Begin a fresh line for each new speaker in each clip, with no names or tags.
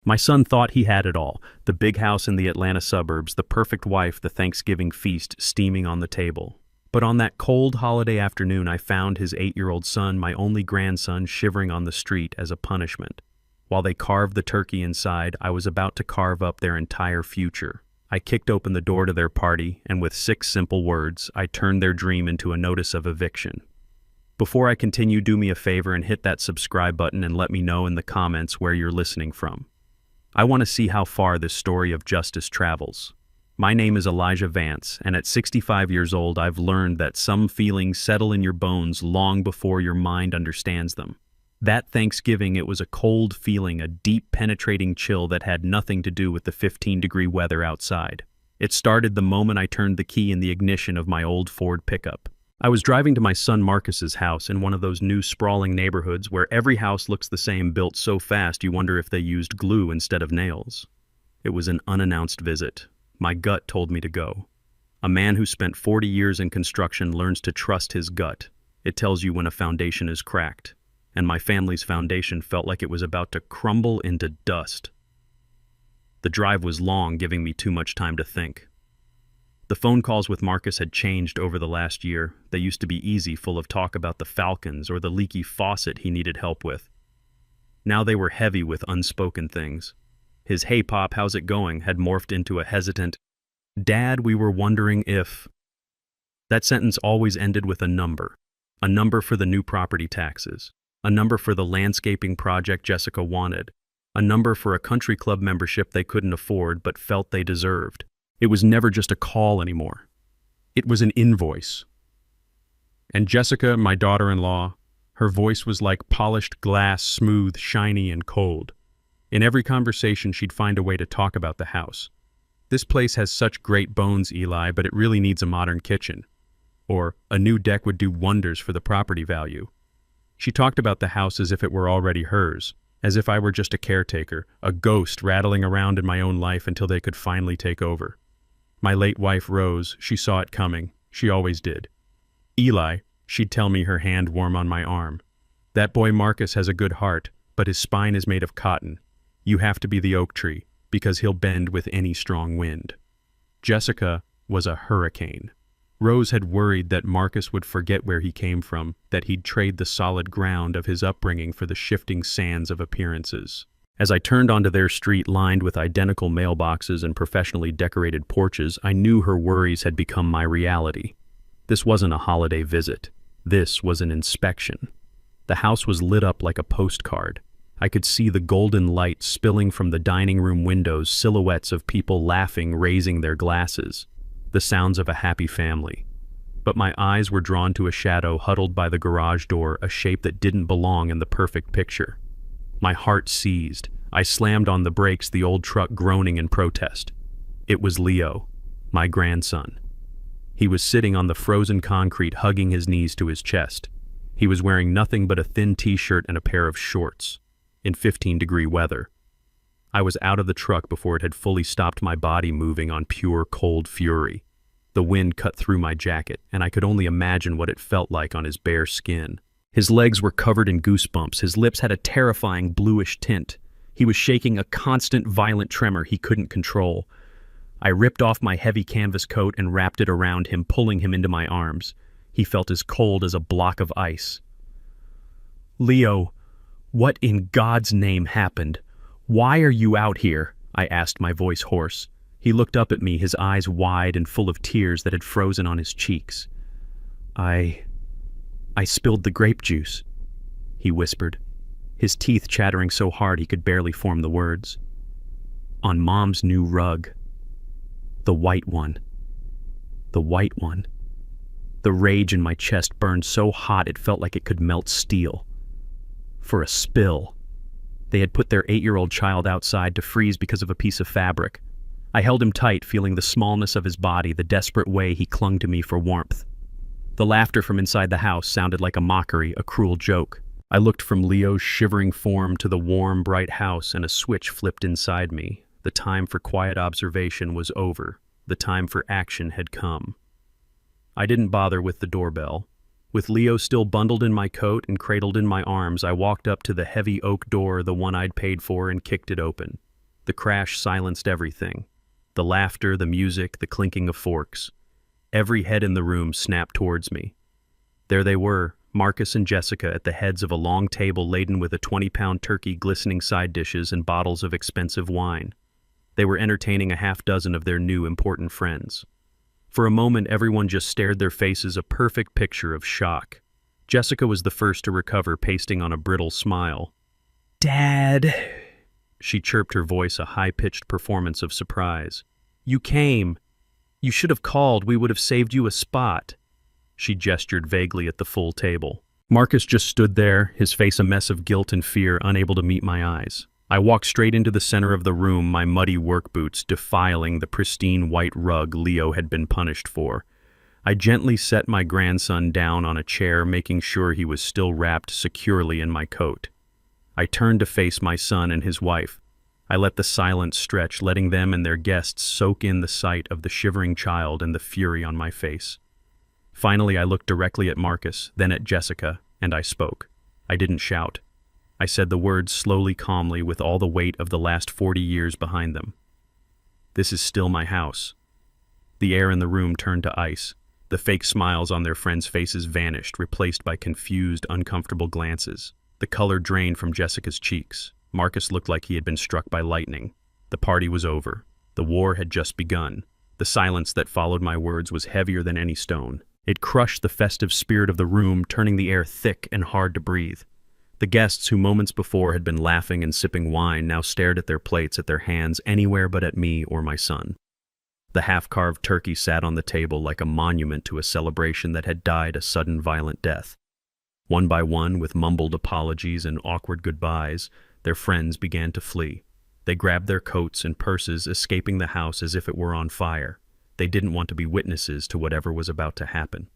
My son thought he had it all: the big house in the Atlanta suburbs, the perfect wife, the Thanksgiving feast steaming on the table. But on that cold holiday afternoon, I found his 8-year-old son, my only grandson, shivering on the street as a punishment. While they carved the turkey inside, I was about to carve up their entire future. I kicked open the door to their party, and with 6 simple words, I turned their dream into a notice of eviction. Before I continue, do me a favor and hit that subscribe button and let me know in the comments where you're listening from. I want to see how far this story of justice travels. My name is Elijah Vance, and at 65 years old, I've learned that some feelings settle in your bones long before your mind understands them. That Thanksgiving, it was a cold feeling, a deep, penetrating chill that had nothing to do with the 15-degree weather outside. It started the moment I turned the key in the ignition of my old Ford pickup. I was driving to my son Marcus's house in one of those new sprawling neighborhoods where every house looks the same, built so fast you wonder if they used glue instead of nails. It was an unannounced visit. My gut told me to go. A man who spent 40 years in construction learns to trust his gut. It tells you when a foundation is cracked. And my family's foundation felt like it was about to crumble into dust. The drive was long, giving me too much time to think. The phone calls with Marcus had changed over the last year. They used to be easy, full of talk about the Falcons or the leaky faucet he needed help with. Now they were heavy with unspoken things. His "Hey Pop, how's it going?" had morphed into a hesitant, "Dad, we were wondering if..." That sentence always ended with a number for the new property taxes, a number for the landscaping project Jessica wanted, a number for a country club membership they couldn't afford but felt they deserved. It was never just a call anymore. It was an invoice. And Jessica, my daughter-in-law, her voice was like polished glass, smooth, shiny, and cold. In every conversation, she'd find a way to talk about the house. "This place has such great bones, Eli, but it really needs a modern kitchen." Or, "A new deck would do wonders for the property value." She talked about the house as if it were already hers, as if I were just a caretaker, a ghost rattling around in my own life until they could finally take over. My late wife, Rose, she saw it coming. She always did. "Eli," she'd tell me, her hand warm on my arm, "that boy Marcus has a good heart, but his spine is made of cotton. You have to be the oak tree, because he'll bend with any strong wind." Jessica was a hurricane. Rose had worried that Marcus would forget where he came from, that he'd trade the solid ground of his upbringing for the shifting sands of appearances. As I turned onto their street lined with identical mailboxes and professionally decorated porches, I knew her worries had become my reality. This wasn't a holiday visit. This was an inspection. The house was lit up like a postcard. I could see the golden light spilling from the dining room windows, silhouettes of people laughing, raising their glasses, the sounds of a happy family. But my eyes were drawn to a shadow huddled by the garage door, a shape that didn't belong in the perfect picture. My heart seized. I slammed on the brakes, the old truck groaning in protest. It was Leo, my grandson. He was sitting on the frozen concrete, hugging his knees to his chest. He was wearing nothing but a thin t-shirt and a pair of shorts, in 15-degree weather. I was out of the truck before it had fully stopped my body moving on pure cold fury. The wind cut through my jacket, and I could only imagine what it felt like on his bare skin. His legs were covered in goosebumps. His lips had a terrifying bluish tint. He was shaking a constant, violent tremor he couldn't control. I ripped off my heavy canvas coat and wrapped it around him, pulling him into my arms. He felt as cold as a block of ice. "Leo, what in God's name happened? Why are you out here?" I asked, my voice hoarse. He looked up at me, his eyes wide and full of tears that had frozen on his cheeks. I spilled the grape juice," he whispered, his teeth chattering so hard he could barely form the words. "On Mom's new rug. The white one. The white one." The rage in my chest burned so hot it felt like it could melt steel. For a spill. They had put their 8-year-old child outside to freeze because of a piece of fabric. I held him tight, feeling the smallness of his body, the desperate way he clung to me for warmth. The laughter from inside the house sounded like a mockery, a cruel joke. I looked from Leo's shivering form to the warm, bright house, and a switch flipped inside me. The time for quiet observation was over. The time for action had come. I didn't bother with the doorbell. With Leo still bundled in my coat and cradled in my arms, I walked up to the heavy oak door, the one I'd paid for, and kicked it open. The crash silenced everything. The laughter, the music, the clinking of forks. Every head in the room snapped towards me. There they were, Marcus and Jessica at the heads of a long table laden with a 20-pound turkey, glistening side dishes, and bottles of expensive wine. They were entertaining a half-dozen of their new important friends. For a moment, everyone just stared, their faces a perfect picture of shock. Jessica was the first to recover, pasting on a brittle smile. "Dad," she chirped, her voice a high-pitched performance of surprise. "You came. You should have called. We would have saved you a spot." She gestured vaguely at the full table. Marcus just stood there, his face a mess of guilt and fear, unable to meet my eyes. I walked straight into the center of the room, my muddy work boots defiling the pristine white rug Leo had been punished for. I gently set my grandson down on a chair, making sure he was still wrapped securely in my coat. I turned to face my son and his wife. I let the silence stretch, letting them and their guests soak in the sight of the shivering child and the fury on my face. Finally, I looked directly at Marcus, then at Jessica, and I spoke. I didn't shout. I said the words slowly, calmly, with all the weight of the last 40 years behind them. "This is still my house." The air in the room turned to ice. The fake smiles on their friends' faces vanished, replaced by confused, uncomfortable glances. The color drained from Jessica's cheeks. Marcus looked like he had been struck by lightning. The party was over. The war had just begun. The silence that followed my words was heavier than any stone. It crushed the festive spirit of the room, turning the air thick and hard to breathe. The guests who moments before had been laughing and sipping wine now stared at their plates, at their hands, anywhere but at me or my son. The half-carved turkey sat on the table like a monument to a celebration that had died a sudden violent death. One by one, with mumbled apologies and awkward goodbyes, their friends began to flee. They grabbed their coats and purses, escaping the house as if it were on fire. They didn't want to be witnesses to whatever was about to happen.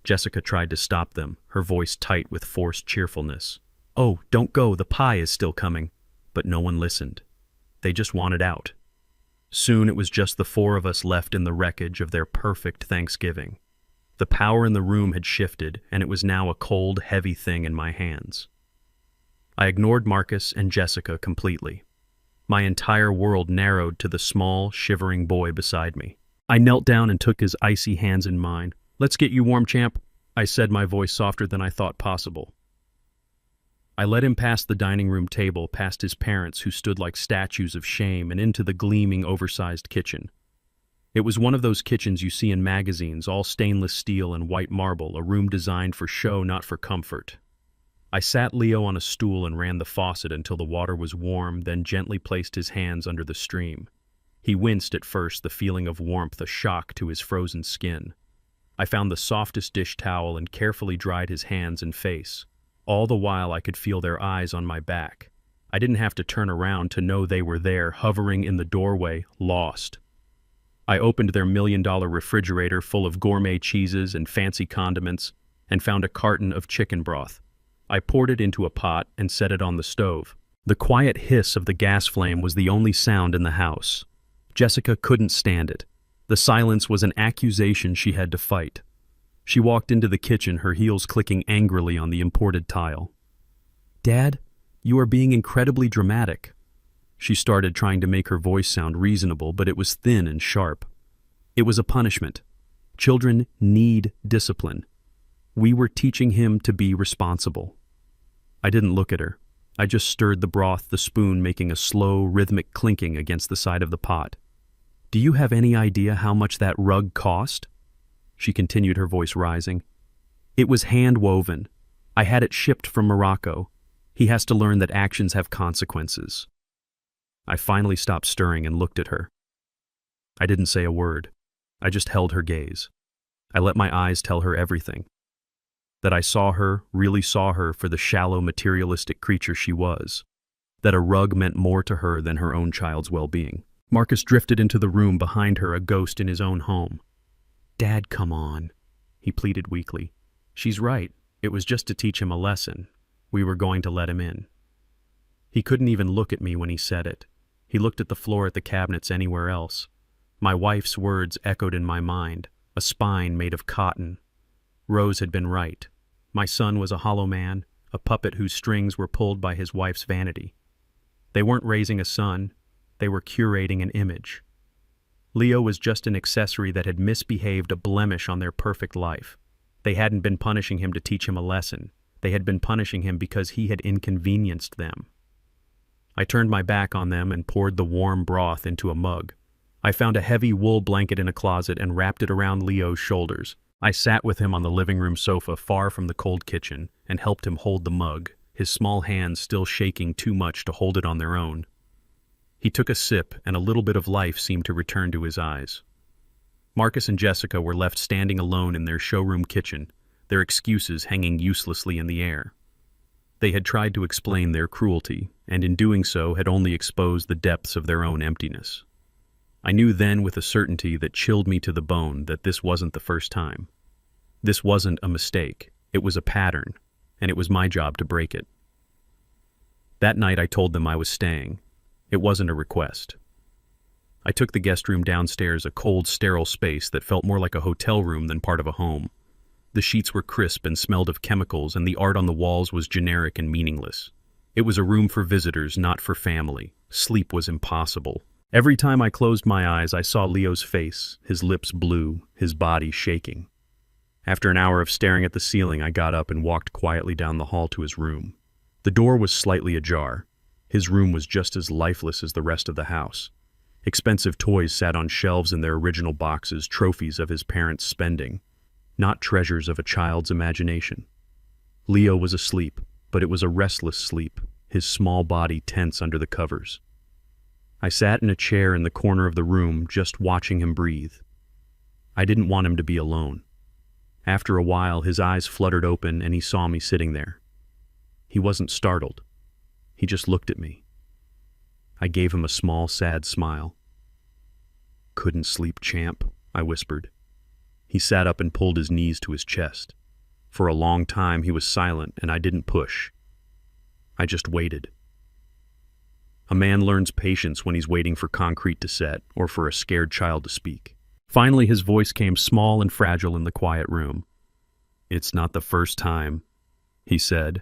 Jessica tried to stop them, her voice tight with forced cheerfulness. "Oh, don't go, the pie is still coming." But no one listened. They just wanted out. Soon it was just the four of us left in the wreckage of their perfect Thanksgiving. The power in the room had shifted, and it was now a cold, heavy thing in my hands. I ignored Marcus and Jessica completely. My entire world narrowed to the small, shivering boy beside me. I knelt down and took his icy hands in mine. "Let's get you warm, champ," I said, my voice softer than I thought possible. I led him past the dining room table, past his parents who stood like statues of shame, and into the gleaming, oversized kitchen. It was one of those kitchens you see in magazines, all stainless steel and white marble, a room designed for show, not for comfort. I sat Leo on a stool and ran the faucet until the water was warm, then gently placed his hands under the stream. He winced at first, the feeling of warmth a shock to his frozen skin. I found the softest dish towel and carefully dried his hands and face. All the while I could feel their eyes on my back. I didn't have to turn around to know they were there, hovering in the doorway, lost. I opened their $1 million refrigerator full of gourmet cheeses and fancy condiments and found a carton of chicken broth. I poured it into a pot and set it on the stove. The quiet hiss of the gas flame was the only sound in the house. Jessica couldn't stand it. The silence was an accusation she had to fight. She walked into the kitchen, her heels clicking angrily on the imported tile. "Dad, you are being incredibly dramatic." She started, trying to make her voice sound reasonable, but it was thin and sharp. It was a punishment. Children need discipline. We were teaching him to be responsible. I didn't look at her. I just stirred the broth, the spoon making a slow, rhythmic clinking against the side of the pot. "Do you have any idea how much that rug cost?" She continued, her voice rising. "It was hand-woven. I had it shipped from Morocco. He has to learn that actions have consequences." I finally stopped stirring and looked at her. I didn't say a word. I just held her gaze. I let my eyes tell her everything. That I saw her, really saw her for the shallow, materialistic creature she was. That a rug meant more to her than her own child's well-being. Marcus drifted into the room behind her, a ghost in his own home. "Dad, come on," he pleaded weakly. "She's right. It was just to teach him a lesson. We were going to let him in." He couldn't even look at me when he said it. He looked at the floor, at the cabinets, anywhere else. My wife's words echoed in my mind, a spine made of cotton. Rose had been right. My son was a hollow man, a puppet whose strings were pulled by his wife's vanity. They weren't raising a son. They were curating an image. Leo was just an accessory that had misbehaved, a blemish on their perfect life. They hadn't been punishing him to teach him a lesson. They had been punishing him because he had inconvenienced them. I turned my back on them and poured the warm broth into a mug. I found a heavy wool blanket in a closet and wrapped it around Leo's shoulders. I sat with him on the living room sofa far from the cold kitchen and helped him hold the mug, his small hands still shaking too much to hold it on their own. He took a sip and a little bit of life seemed to return to his eyes. Marcus and Jessica were left standing alone in their showroom kitchen, their excuses hanging uselessly in the air. They had tried to explain their cruelty, and in doing so had only exposed the depths of their own emptiness. I knew then with a certainty that chilled me to the bone that this wasn't the first time. This wasn't a mistake, it was a pattern, and it was my job to break it. That night I told them I was staying. It wasn't a request. I took the guest room downstairs, a cold, sterile space that felt more like a hotel room than part of a home. The sheets were crisp and smelled of chemicals, and the art on the walls was generic and meaningless. It was a room for visitors, not for family. Sleep was impossible. Every time I closed my eyes, I saw Leo's face, his lips blue, his body shaking. After an hour of staring at the ceiling, I got up and walked quietly down the hall to his room. The door was slightly ajar. His room was just as lifeless as the rest of the house. Expensive toys sat on shelves in their original boxes, trophies of his parents' spending, not treasures of a child's imagination. Leo was asleep, but it was a restless sleep, his small body tense under the covers. I sat in a chair in the corner of the room, just watching him breathe. I didn't want him to be alone. After a while, his eyes fluttered open and he saw me sitting there. He wasn't startled. He just looked at me. I gave him a small, sad smile. "Couldn't sleep, champ," I whispered. He sat up and pulled his knees to his chest. For a long time he was silent, and I didn't push. I just waited. A man learns patience when he's waiting for concrete to set or for a scared child to speak. Finally, his voice came small and fragile in the quiet room. "It's not the first time," he said.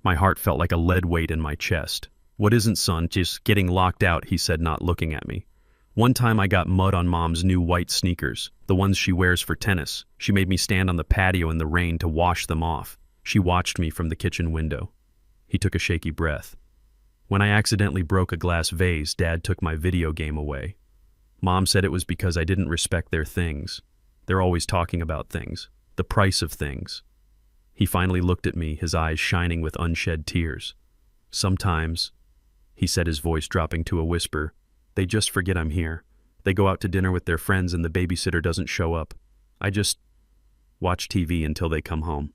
My heart felt like a lead weight in my chest. "What isn't, son? Just getting locked out," he said, not looking at me. "One time I got mud on Mom's new white sneakers, the ones she wears for tennis. She made me stand on the patio in the rain to wash them off. She watched me from the kitchen window." He took a shaky breath. "When I accidentally broke a glass vase, Dad took my video game away. Mom said it was because I didn't respect their things. They're always talking about things, the price of things." He finally looked at me, his eyes shining with unshed tears. "Sometimes," he said, his voice dropping to a whisper, "they just forget I'm here. They go out to dinner with their friends and the babysitter doesn't show up. I just watch TV until they come home."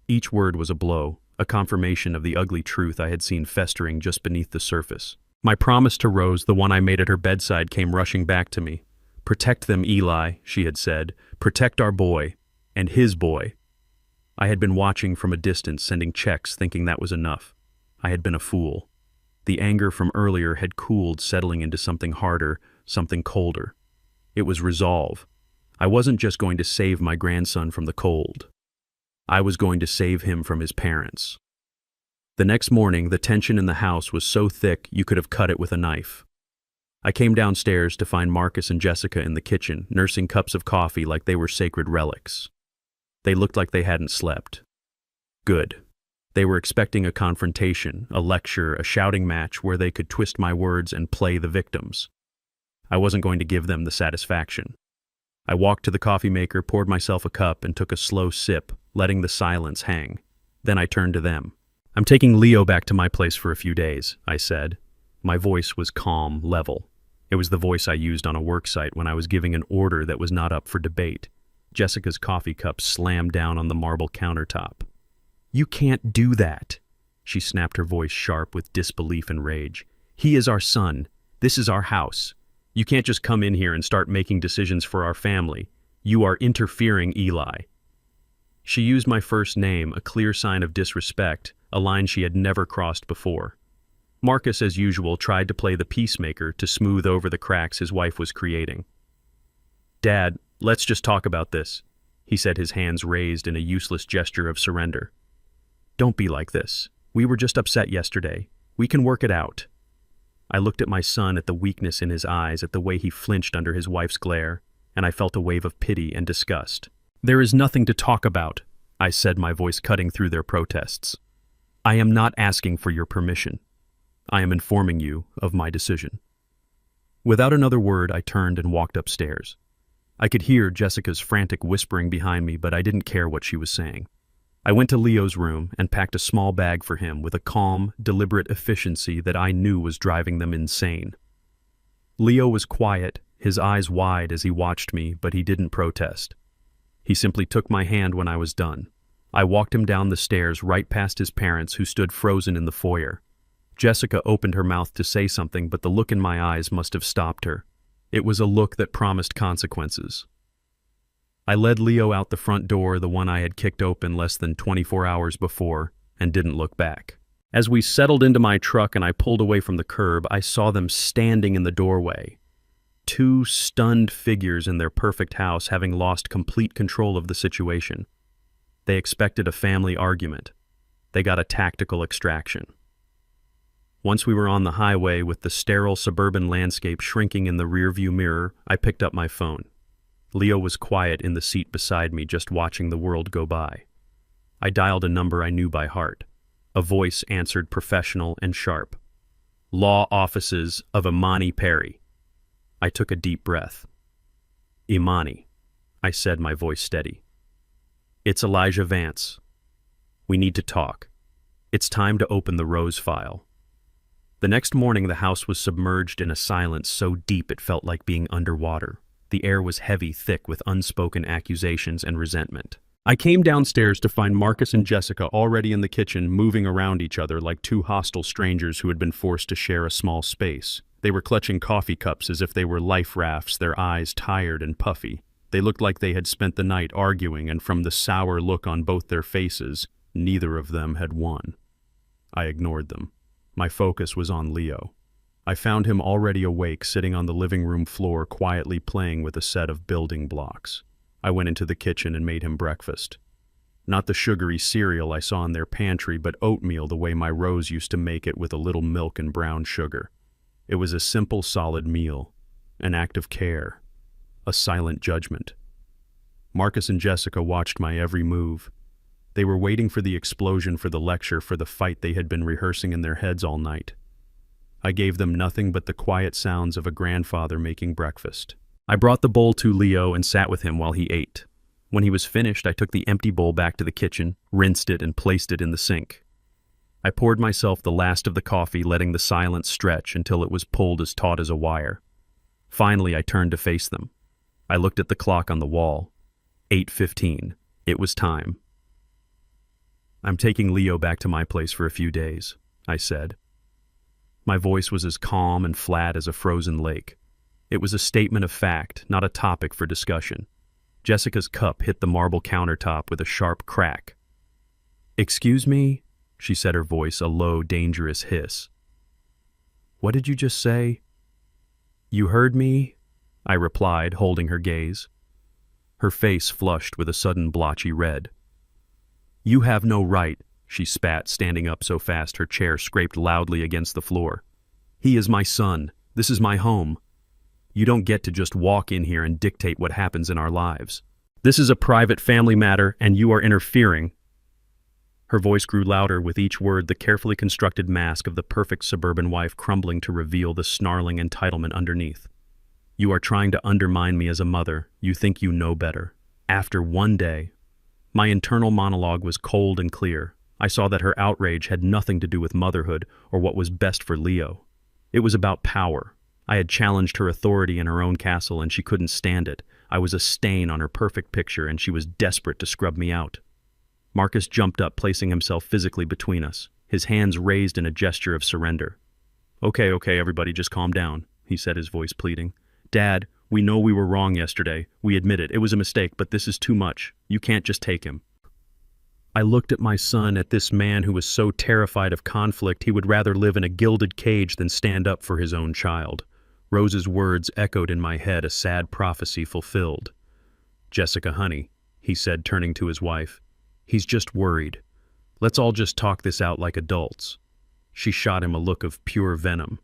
Each word was a blow, a confirmation of the ugly truth I had seen festering just beneath the surface. My promise to Rose, the one I made at her bedside, came rushing back to me. "Protect them, Eli," she had said. "Protect our boy. And his boy." I had been watching from a distance, sending checks, thinking that was enough. I had been a fool. The anger from earlier had cooled, settling into something harder, something colder. It was resolve. I wasn't just going to save my grandson from the cold. I was going to save him from his parents. The next morning, the tension in the house was so thick you could have cut it with a knife. I came downstairs to find Marcus and Jessica in the kitchen, nursing cups of coffee like they were sacred relics. They looked like they hadn't slept. Good. They were expecting a confrontation, a lecture, a shouting match where they could twist my words and play the victims. I wasn't going to give them the satisfaction. I walked to the coffee maker, poured myself a cup, and took a slow sip, letting the silence hang. Then I turned to them. "I'm taking Leo back to my place for a few days," I said. My voice was calm, level. It was the voice I used on a work site when I was giving an order that was not up for debate. Jessica's coffee cup slammed down on the marble countertop. "You can't do that," she snapped, her voice sharp with disbelief and rage. "He is our son. This is our house. You can't just come in here and start making decisions for our family. You are interfering, Eli." She used my first name, a clear sign of disrespect, a line she had never crossed before. Marcus, as usual, tried to play the peacemaker to smooth over the cracks his wife was creating. "Dad, let's just talk about this," he said, his hands raised in a useless gesture of surrender. "Don't be like this. We were just upset yesterday. We can work it out." I looked at my son, at the weakness in his eyes, at the way he flinched under his wife's glare, and I felt a wave of pity and disgust. "There is nothing to talk about," I said, my voice cutting through their protests. "I am not asking for your permission. I am informing you of my decision." Without another word, I turned and walked upstairs. I could hear Jessica's frantic whispering behind me, but I didn't care what she was saying. I went to Leo's room and packed a small bag for him with a calm, deliberate efficiency that I knew was driving them insane. Leo was quiet, his eyes wide as he watched me, but he didn't protest. He simply took my hand when I was done. I walked him down the stairs right past his parents, who stood frozen in the foyer. Jessica opened her mouth to say something, but the look in my eyes must have stopped her. It was a look that promised consequences. I led Leo out the front door, the one I had kicked open less than 24 hours before, and didn't look back. As we settled into my truck and I pulled away from the curb, I saw them standing in the doorway. Two stunned figures in their perfect house, having lost complete control of the situation. They expected a family argument. They got a tactical extraction. Once we were on the highway with the sterile suburban landscape shrinking in the rearview mirror, I picked up my phone. Leo was quiet in the seat beside me, just watching the world go by. I dialed a number I knew by heart. A voice answered, professional and sharp. "Law offices of Imani Perry." I took a deep breath. "Imani," I said, my voice steady. "It's Elijah Vance. We need to talk. It's time to open the Rose file." The next morning, the house was submerged in a silence so deep it felt like being underwater. The air was heavy, thick with unspoken accusations and resentment. I came downstairs to find Marcus and Jessica already in the kitchen, moving around each other like two hostile strangers who had been forced to share a small space. They were clutching coffee cups as if they were life rafts, their eyes tired and puffy. They looked like they had spent the night arguing, and from the sour look on both their faces, neither of them had won. I ignored them. My focus was on Leo. I found him already awake, sitting on the living room floor, quietly playing with a set of building blocks. I went into the kitchen and made him breakfast. Not the sugary cereal I saw in their pantry, but oatmeal the way my Rose used to make it, with a little milk and brown sugar. It was a simple, solid meal, an act of care, a silent judgment. Marcus and Jessica watched my every move. They were waiting for the explosion, for the lecture, for the fight they had been rehearsing in their heads all night. I gave them nothing but the quiet sounds of a grandfather making breakfast. I brought the bowl to Leo and sat with him while he ate. When he was finished, I took the empty bowl back to the kitchen, rinsed it, and placed it in the sink. I poured myself the last of the coffee, letting the silence stretch until it was pulled as taut as a wire. Finally, I turned to face them. I looked at the clock on the wall. 8:15. It was time. "I'm taking Leo back to my place for a few days," I said. My voice was as calm and flat as a frozen lake. It was a statement of fact, not a topic for discussion. Jessica's cup hit the marble countertop with a sharp crack. "Excuse me?" she said, her voice a low, dangerous hiss. "What did you just say?" "You heard me?" I replied, holding her gaze. Her face flushed with a sudden blotchy red. "You have no right," she spat, standing up so fast her chair scraped loudly against the floor. "He is my son. This is my home. You don't get to just walk in here and dictate what happens in our lives. This is a private family matter, and you are interfering." Her voice grew louder with each word, the carefully constructed mask of the perfect suburban wife crumbling to reveal the snarling entitlement underneath. "You are trying to undermine me as a mother. You think you know better. After one day." My internal monologue was cold and clear. I saw that her outrage had nothing to do with motherhood or what was best for Leo. It was about power. I had challenged her authority in her own castle, and she couldn't stand it. I was a stain on her perfect picture, and she was desperate to scrub me out. Marcus jumped up, placing himself physically between us, his hands raised in a gesture of surrender. Okay, everybody, just calm down," he said, his voice pleading. "Dad, we know we were wrong yesterday. We admit it. It was a mistake, but this is too much. You can't just take him." I looked at my son, at this man who was so terrified of conflict he would rather live in a gilded cage than stand up for his own child. Rose's words echoed in my head, a sad prophecy fulfilled. "Jessica, honey," he said, turning to his wife. "He's just worried. Let's all just talk this out like adults." She shot him a look of pure venom.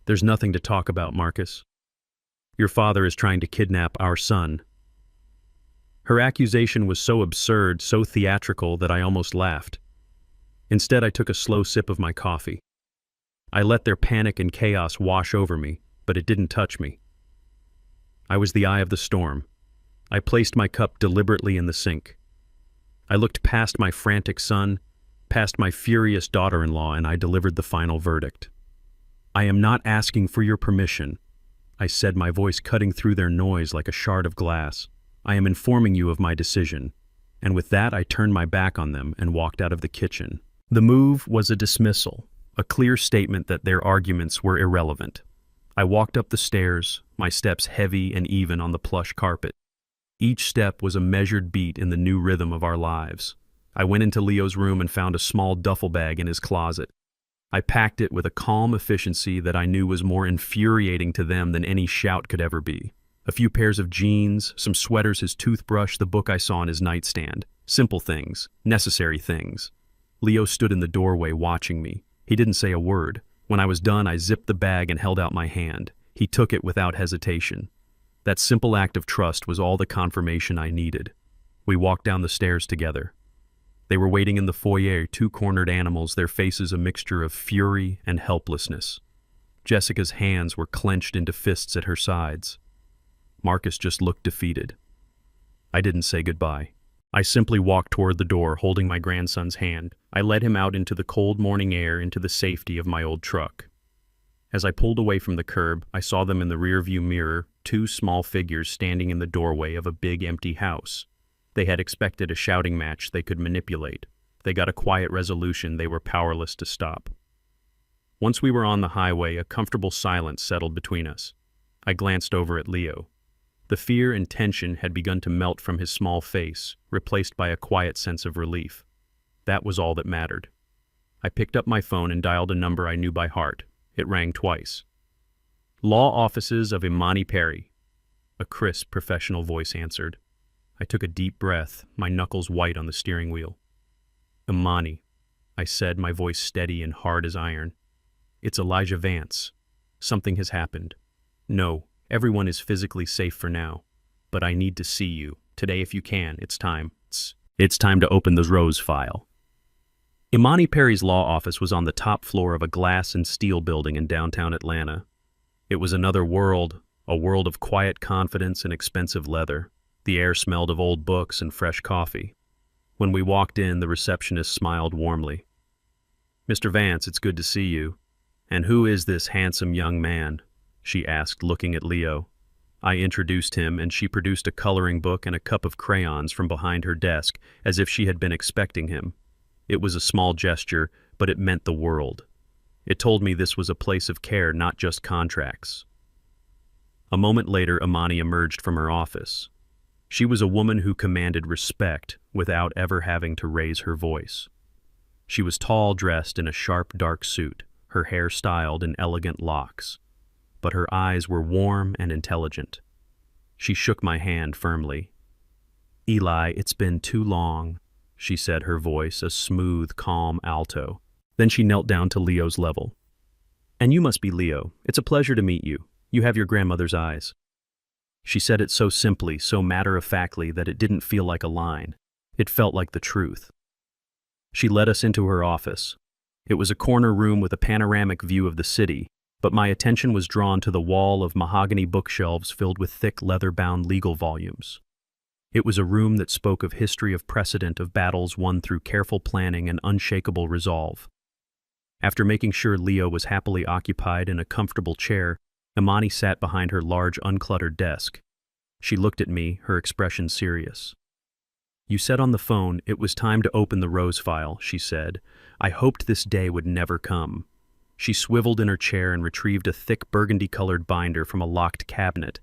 There's nothing to talk about, Marcus. Your father is trying to kidnap our son. Her accusation was so absurd, so theatrical, that I almost laughed. Instead, I took a slow sip of my coffee. I let their panic and chaos wash over me, but it didn't touch me. I was the eye of the storm. I placed my cup deliberately in the sink. I looked past my frantic son, past my furious daughter-in-law, and I delivered the final verdict. I am not asking for your permission, I said, my voice cutting through their noise like a shard of glass. I am informing you of my decision. And with that, I turned my back on them and walked out of the kitchen. The move was a dismissal, a clear statement that their arguments were irrelevant. I walked up the stairs, my steps heavy and even on the plush carpet. Each step was a measured beat in the new rhythm of our lives. I went into Leo's room and found a small duffel bag in his closet. I packed it with a calm efficiency that I knew was more infuriating to them than any shout could ever be. A few pairs of jeans, some sweaters, his toothbrush, the book I saw on his nightstand. Simple things, necessary things. Leo stood in the doorway watching me. He didn't say a word. When I was done, I zipped the bag and held out my hand. He took it without hesitation. That simple act of trust was all the confirmation I needed. We walked down the stairs together. They were waiting in the foyer, two cornered animals, their faces a mixture of fury and helplessness. Jessica's hands were clenched into fists at her sides. Marcus just looked defeated. I didn't say goodbye. I simply walked toward the door, holding my grandson's hand. I led him out into the cold morning air, into the safety of my old truck. As I pulled away from the curb, I saw them in the rearview mirror, two small figures standing in the doorway of a big empty house. They had expected a shouting match they could manipulate. They got a quiet resolution they were powerless to stop. Once we were on the highway, a comfortable silence settled between us. I glanced over at Leo. The fear and tension had begun to melt from his small face, replaced by a quiet sense of relief. That was all that mattered. I picked up my phone and dialed a number I knew by heart. It rang twice. Law offices of Imani Perry. A crisp, professional voice answered. I took a deep breath, my knuckles white on the steering wheel. Imani, I said, my voice steady and hard as iron. It's Elijah Vance. Something has happened. No, everyone is physically safe for now. But I need to see you. Today, if you can, it's time. It's time to open the Rose file. Imani Perry's law office was on the top floor of a glass and steel building in downtown Atlanta. It was another world, a world of quiet confidence and expensive leather. The air smelled of old books and fresh coffee. When we walked in, the receptionist smiled warmly. Mr. Vance, it's good to see you. And who is this handsome young man? She asked, looking at Leo. I introduced him, and she produced a coloring book and a cup of crayons from behind her desk, as if she had been expecting him. It was a small gesture, but it meant the world. It told me this was a place of care, not just contracts. A moment later, Imani emerged from her office. She was a woman who commanded respect without ever having to raise her voice. She was tall, dressed in a sharp, dark suit, her hair styled in elegant locks. But her eyes were warm and intelligent. She shook my hand firmly. Eli, it's been too long, she said, her voice a smooth, calm alto. Then she knelt down to Leo's level. And you must be Leo. It's a pleasure to meet you. You have your grandmother's eyes. She said it so simply, so matter-of-factly, that it didn't feel like a line. It felt like the truth. She led us into her office. It was a corner room with a panoramic view of the city, but my attention was drawn to the wall of mahogany bookshelves filled with thick leather-bound legal volumes. It was a room that spoke of history, of precedent, of battles won through careful planning and unshakable resolve. After making sure Leo was happily occupied in a comfortable chair, Imani sat behind her large, uncluttered desk. She looked at me, her expression serious. You said on the phone it was time to open the Rose file, she said. I hoped this day would never come. She swiveled in her chair and retrieved a thick burgundy-colored binder from a locked cabinet.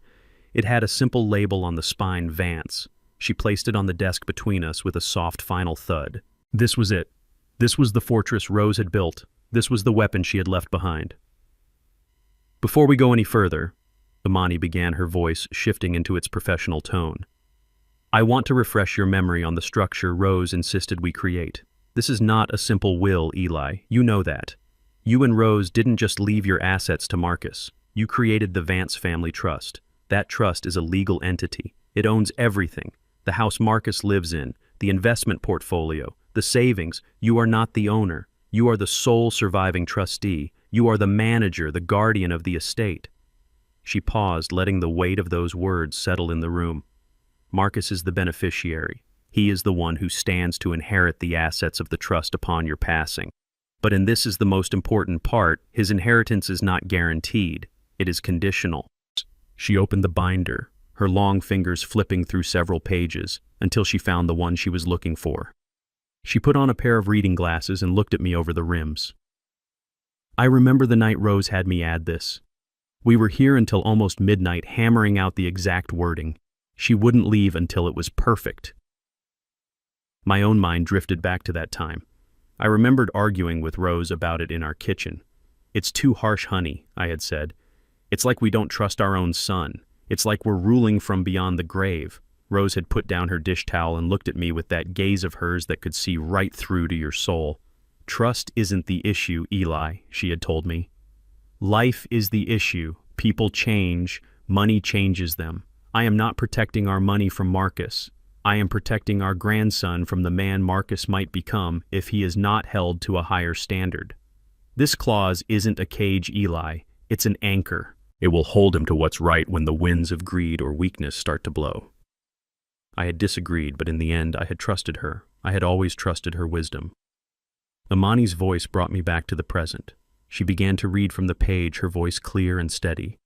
It had a simple label on the spine, Vance. She placed it on the desk between us with a soft final thud. This was it. This was the fortress Rose had built. This was the weapon she had left behind. Before we go any further, Imani began, her voice shifting into its professional tone. I want to refresh your memory on the structure Rose insisted we create. This is not a simple will, Eli. You know that. You and Rose didn't just leave your assets to Marcus. You created the Vance Family Trust. That trust is a legal entity. It owns everything. The house Marcus lives in, the investment portfolio, the savings. You are not the owner. You are the sole surviving trustee. You are the manager, the guardian of the estate. She paused, letting the weight of those words settle in the room. Marcus is the beneficiary. He is the one who stands to inherit the assets of the trust upon your passing. But and this is the most important part, his inheritance is not guaranteed. It is conditional. She opened the binder, her long fingers flipping through several pages, until she found the one she was looking for. She put on a pair of reading glasses and looked at me over the rims. I remember the night Rose had me add this. We were here until almost midnight hammering out the exact wording. She wouldn't leave until it was perfect. My own mind drifted back to that time. I remembered arguing with Rose about it in our kitchen. It's too harsh, honey, I had said. It's like we don't trust our own son. It's like we're ruling from beyond the grave. Rose had put down her dish towel and looked at me with that gaze of hers that could see right through to your soul. Trust isn't the issue, Eli, she had told me. Life is the issue. People change. Money changes them. I am not protecting our money from Marcus. I am protecting our grandson from the man Marcus might become if he is not held to a higher standard. This clause isn't a cage, Eli. It's an anchor. It will hold him to what's right when the winds of greed or weakness start to blow. I had disagreed, but in the end I had trusted her. I had always trusted her wisdom. Amani's voice brought me back to the present. She began to read from the page, her voice clear and steady.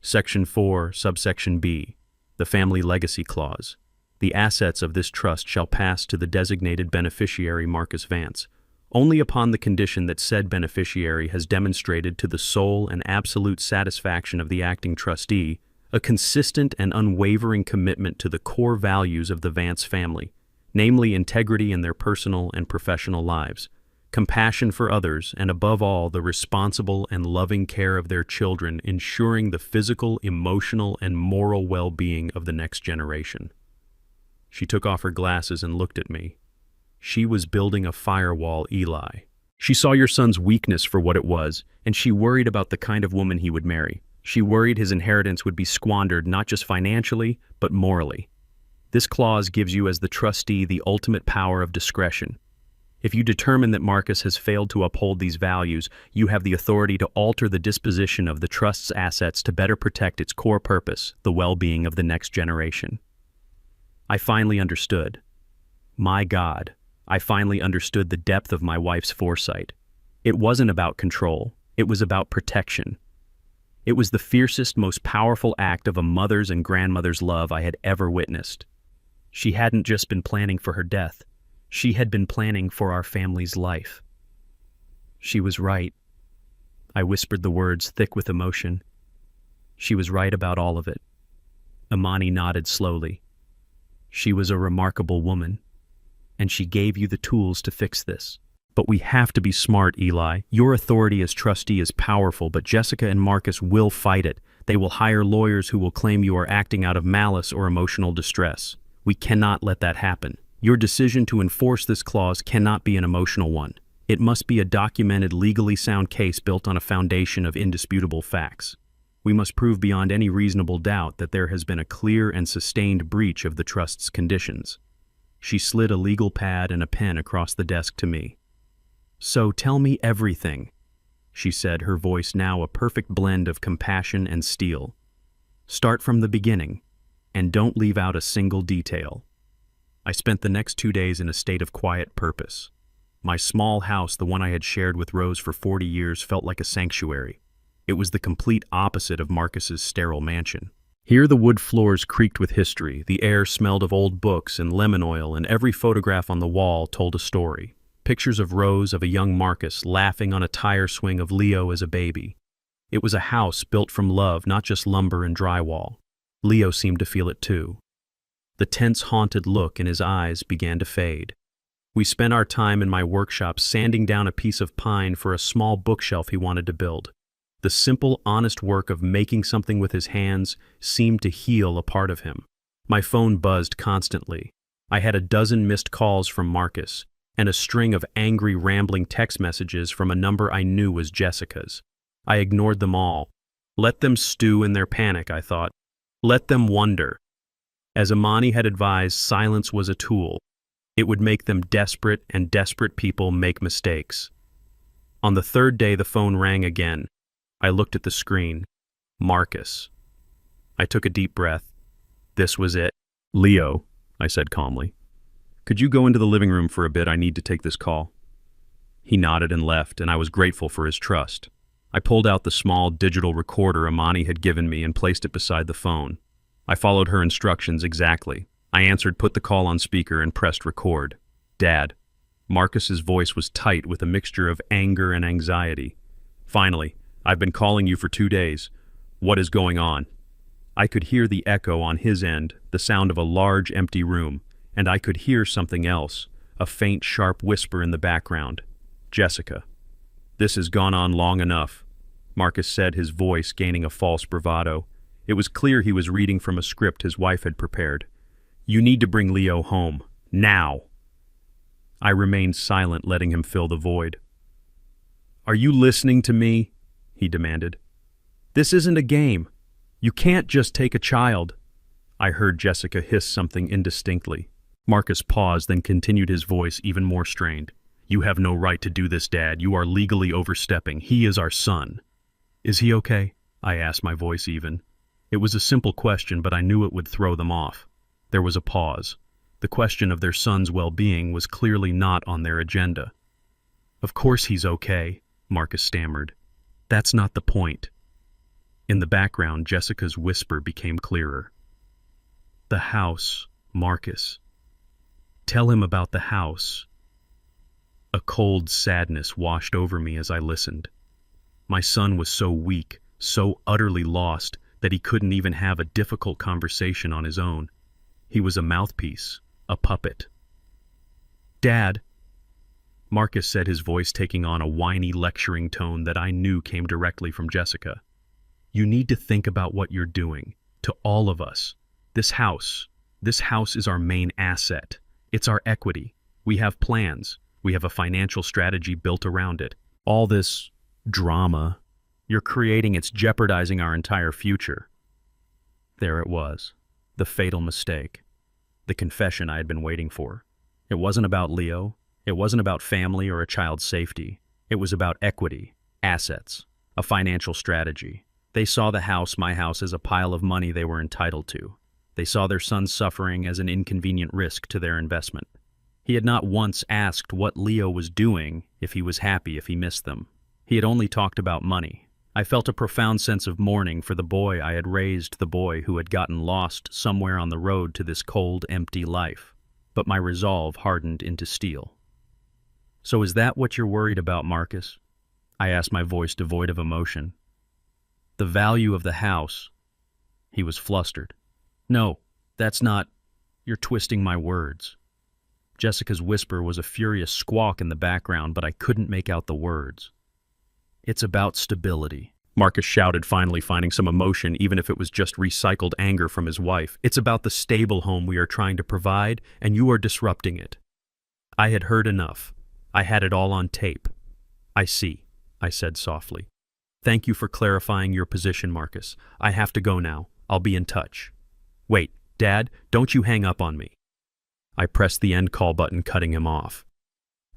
Section 4, subsection B, the Family Legacy Clause. The assets of this trust shall pass to the designated beneficiary Marcus Vance, only upon the condition that said beneficiary has demonstrated to the sole and absolute satisfaction of the acting trustee a consistent and unwavering commitment to the core values of the Vance family, namely integrity in their personal and professional lives, compassion for others, and above all, the responsible and loving care of their children, ensuring the physical, emotional, and moral well-being of the next generation. She took off her glasses and looked at me. She was building a firewall, Eli. She saw your son's weakness for what it was, and she worried about the kind of woman he would marry. She worried his inheritance would be squandered not just financially, but morally. This clause gives you as the trustee the ultimate power of discretion. If you determine that Marcus has failed to uphold these values, you have the authority to alter the disposition of the trust's assets to better protect its core purpose, the well-being of the next generation. I finally understood. My God, I finally understood the depth of my wife's foresight. It wasn't about control. It was about protection. It was the fiercest, most powerful act of a mother's and grandmother's love I had ever witnessed. She hadn't just been planning for her death. She had been planning for our family's life. She was right. I whispered the words thick with emotion. She was right about all of it. Amani nodded slowly. She was a remarkable woman, and she gave you the tools to fix this. But we have to be smart, Eli. Your authority as trustee is powerful, but Jessica and Marcus will fight it. They will hire lawyers who will claim you are acting out of malice or emotional distress. We cannot let that happen. Your decision to enforce this clause cannot be an emotional one. It must be a documented, legally sound case built on a foundation of indisputable facts. We must prove beyond any reasonable doubt that there has been a clear and sustained breach of the trust's conditions. She slid a legal pad and a pen across the desk to me. So tell me everything, she said, her voice now a perfect blend of compassion and steel. Start from the beginning, and don't leave out a single detail. I spent the next 2 days in a state of quiet purpose. My small house, the one I had shared with Rose for 40 years, felt like a sanctuary. It was the complete opposite of Marcus's sterile mansion. Here the wood floors creaked with history, the air smelled of old books and lemon oil, and every photograph on the wall told a story. Pictures of Rose, of a young Marcus, laughing on a tire swing, of Leo as a baby. It was a house built from love, not just lumber and drywall. Leo seemed to feel it too. The tense, haunted look in his eyes began to fade. We spent our time in my workshop sanding down a piece of pine for a small bookshelf he wanted to build. The simple, honest work of making something with his hands seemed to heal a part of him. My phone buzzed constantly. I had a dozen missed calls from Marcus. and a string of angry, rambling text messages from a number I knew was Jessica's. I ignored them all. Let them stew in their panic, I thought. Let them wonder. As Amani had advised, silence was a tool. It would make them desperate, and desperate people make mistakes. On the third day, the phone rang again. I looked at the screen. Marcus. I took a deep breath. This was it. "Leo," I said calmly. "Could you go into the living room for a bit? I need to take this call." He nodded and left, and I was grateful for his trust. I pulled out the small digital recorder Amani had given me and placed it beside the phone. I followed her instructions exactly. I answered, put the call on speaker, and pressed record. "Dad." Marcus's voice was tight with a mixture of anger and anxiety. "Finally, I've been calling you for 2 days. What is going on?" I could hear the echo on his end, the sound of a large empty room, and I could hear something else, a faint, sharp whisper in the background. "Jessica." "This has gone on long enough," Marcus said, his voice gaining a false bravado. It was clear he was reading from a script his wife had prepared. "You need to bring Leo home. Now." I remained silent, letting him fill the void. "Are you listening to me?" he demanded. "This isn't a game. You can't just take a child." I heard Jessica hiss something indistinctly. Marcus paused, then continued, his voice even more strained. "You have no right to do this, Dad. You are legally overstepping. He is our son." "Is he okay?" I asked, my voice even. It was a simple question, but I knew it would throw them off. There was a pause. The question of their son's well-being was clearly not on their agenda. "Of course he's okay," Marcus stammered. "That's not the point." In the background, Jessica's whisper became clearer. "The house, Marcus. Tell him about the house." A cold sadness washed over me as I listened. My son was so weak, so utterly lost, that he couldn't even have a difficult conversation on his own. He was a mouthpiece, a puppet. "Dad," Marcus said, his voice taking on a whiny, lecturing tone that I knew came directly from Jessica. "You need to think about what you're doing. To all of us. This house is our main asset. It's our equity. We have plans. We have a financial strategy built around it. All this drama you're creating, it's jeopardizing our entire future." There it was. The fatal mistake. The confession I had been waiting for. It wasn't about Leo. It wasn't about family or a child's safety. It was about equity, assets, a financial strategy. They saw the house, my house, as a pile of money they were entitled to. They saw their son's suffering as an inconvenient risk to their investment. He had not once asked what Leo was doing, if he was happy, if he missed them. He had only talked about money. I felt a profound sense of mourning for the boy I had raised, the boy who had gotten lost somewhere on the road to this cold, empty life. But my resolve hardened into steel. "So is that what you're worried about, Marcus?" I asked, my voice devoid of emotion. "The value of the house." He was flustered. "No, that's not... You're twisting my words." Jessica's whisper was a furious squawk in the background, but I couldn't make out the words. "It's about stability," Marcus shouted, finally finding some emotion, even if it was just recycled anger from his wife. "It's about the stable home we are trying to provide, and you are disrupting it." I had heard enough. I had it all on tape. "I see," I said softly. "Thank you for clarifying your position, Marcus. I have to go now. I'll be in touch." "Wait, Dad, don't you hang up on me." I pressed the end call button, cutting him off.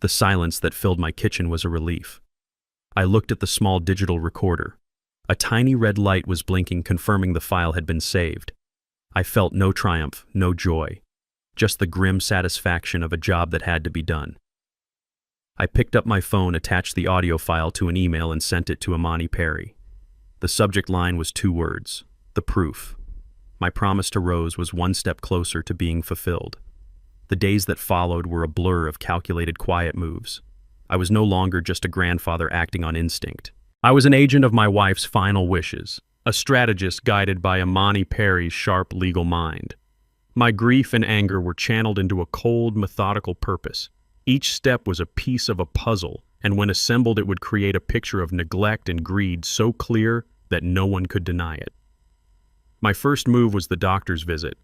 The silence that filled my kitchen was a relief. I looked at the small digital recorder. A tiny red light was blinking, confirming the file had been saved. I felt no triumph, no joy, just the grim satisfaction of a job that had to be done. I picked up my phone, attached the audio file to an email, and sent it to Amani Perry. The subject line was 2 words: the proof. My promise to Rose was one step closer to being fulfilled. The days that followed were a blur of calculated, quiet moves. I was no longer just a grandfather acting on instinct. I was an agent of my wife's final wishes, a strategist guided by Amani Perry's sharp legal mind. My grief and anger were channeled into a cold, methodical purpose. Each step was a piece of a puzzle, and when assembled it would create a picture of neglect and greed so clear that no one could deny it. My first move was the doctor's visit.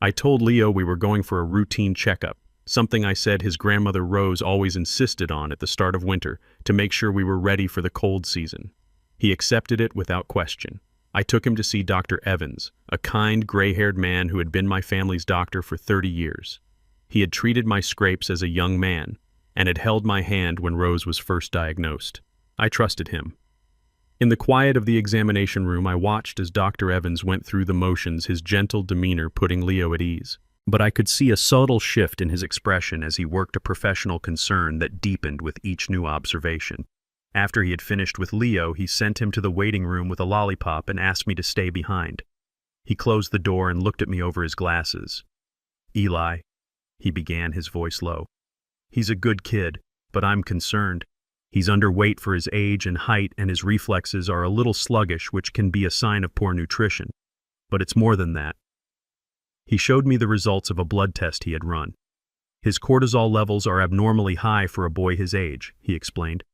I told Leo we were going for a routine checkup. something I said his grandmother Rose always insisted on at the start of winter to make sure we were ready for the cold season. He accepted it without question. I took him to see Dr. Evans, a kind, gray-haired man who had been my family's doctor for 30 years. He had treated my scrapes as a young man and had held my hand when Rose was first diagnosed. I trusted him. In the quiet of the examination room, I watched as Dr. Evans went through the motions, his gentle demeanor putting Leo at ease. But I could see a subtle shift in his expression as he worked a professional concern that deepened with each new observation. After he had finished with Leo, he sent him to the waiting room with a lollipop and asked me to stay behind. He closed the door and looked at me over his glasses. "Eli," he began, his voice low. "He's a good kid, but I'm concerned. He's underweight for his age and height, and his reflexes are a little sluggish, which can be a sign of poor nutrition. But it's more than that." He showed me the results of a blood test he had run. "His cortisol levels are abnormally high for a boy his age," he explained.